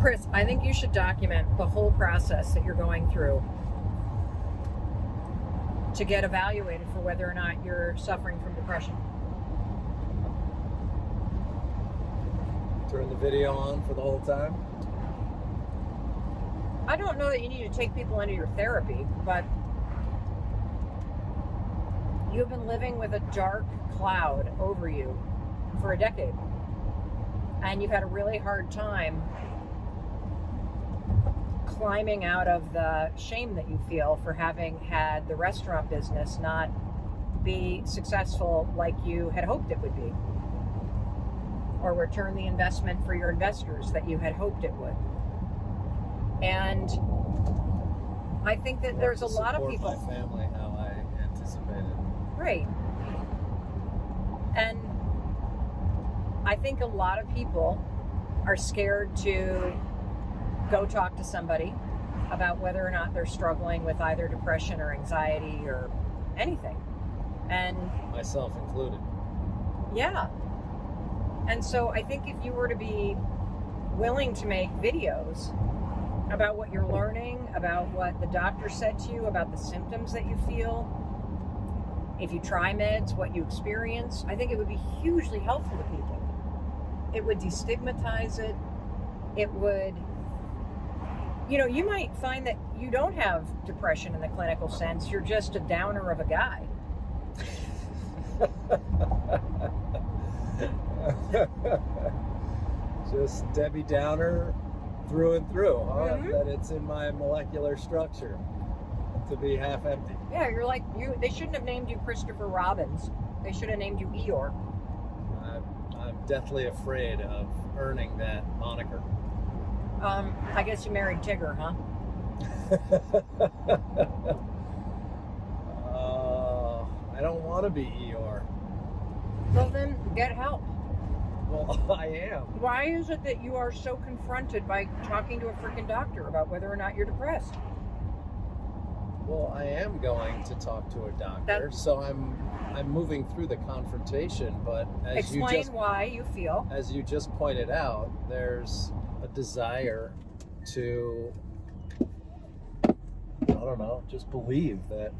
Chris, I think you should document the whole process that you're going through to get evaluated for whether or not you're suffering from depression. Turn the video on for the whole time? I don't know that you need to take people into your therapy, but you've been living with a dark cloud over you for a decade. And you've had a really hard time climbing out of the shame that you feel for having had the restaurant business not be successful like you had hoped it would be, or return the investment for your investors that you had hoped it would. And I think that there's a lot of people. My family how I anticipated. Right. And I think a lot of people are scared to go talk to somebody about whether or not they're struggling with either depression or anxiety or anything. And myself included. Yeah. And so I think if you were to be willing to make videos about what you're learning, about what the doctor said to you, about the symptoms that you feel, if you try meds, what you experience, I think it would be hugely helpful to people. It would destigmatize it. It would, you might find that you don't have depression in the clinical sense. You're just a downer of a guy. Just Debbie Downer through and through, huh? Mm-hmm. That it's in my molecular structure to be half empty. Yeah, you're like they shouldn't have named you Christopher Robbins. They should have named you Eeyore. I'm deathly afraid of earning that moniker. I guess you married Tigger, huh? I don't want to be Eeyore. Well, then get help. Well, I am. Why is it that you are so confronted by talking to a freaking doctor about whether or not you're depressed? Well, I am going to talk to a doctor, so I'm moving through the confrontation, but explain why you feel. As you just pointed out, there's a desire to, I don't know, just believe that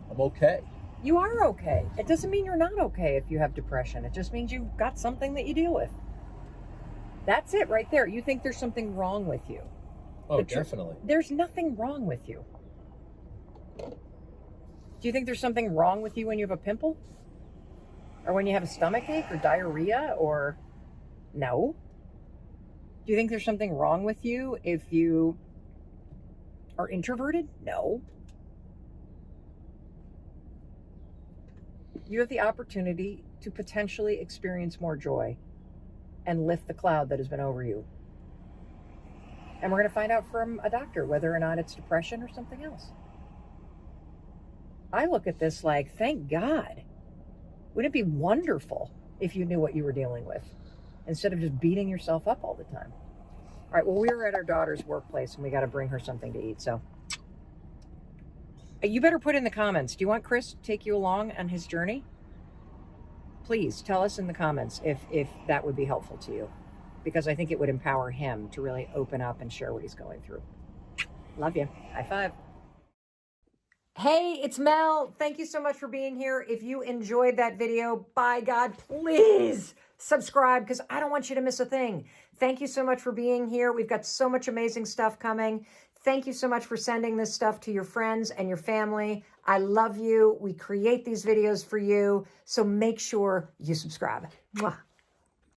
I'm okay. You are okay. It doesn't mean you're not okay if you have depression. It just means you've got something that you deal with. That's it right there. You think there's something wrong with you. Oh, definitely. There's nothing wrong with you. Do you think there's something wrong with you when you have a pimple? Or when you have a stomachache or diarrhea or no? Do you think there's something wrong with you if you are introverted? No. You have the opportunity to potentially experience more joy and lift the cloud that has been over you. And we're going to find out from a doctor whether or not it's depression or something else. I look at this like, thank God. Wouldn't it be wonderful if you knew what you were dealing with instead of just beating yourself up all the time? All right, well, we were at our daughter's workplace and we got to bring her something to eat. So you better put in the comments. Do you want Chris to take you along on his journey? Please tell us in the comments if that would be helpful to you, because I think it would empower him to really open up and share what he's going through. Love you. High five. Hey, it's Mel. Thank you so much for being here. If you enjoyed that video, by God, please subscribe, because I don't want you to miss a thing. Thank you so much for being here. We've got so much amazing stuff coming. Thank you so much for sending this stuff to your friends and your family. I love you. We create these videos for you, so make sure you subscribe. Mwah.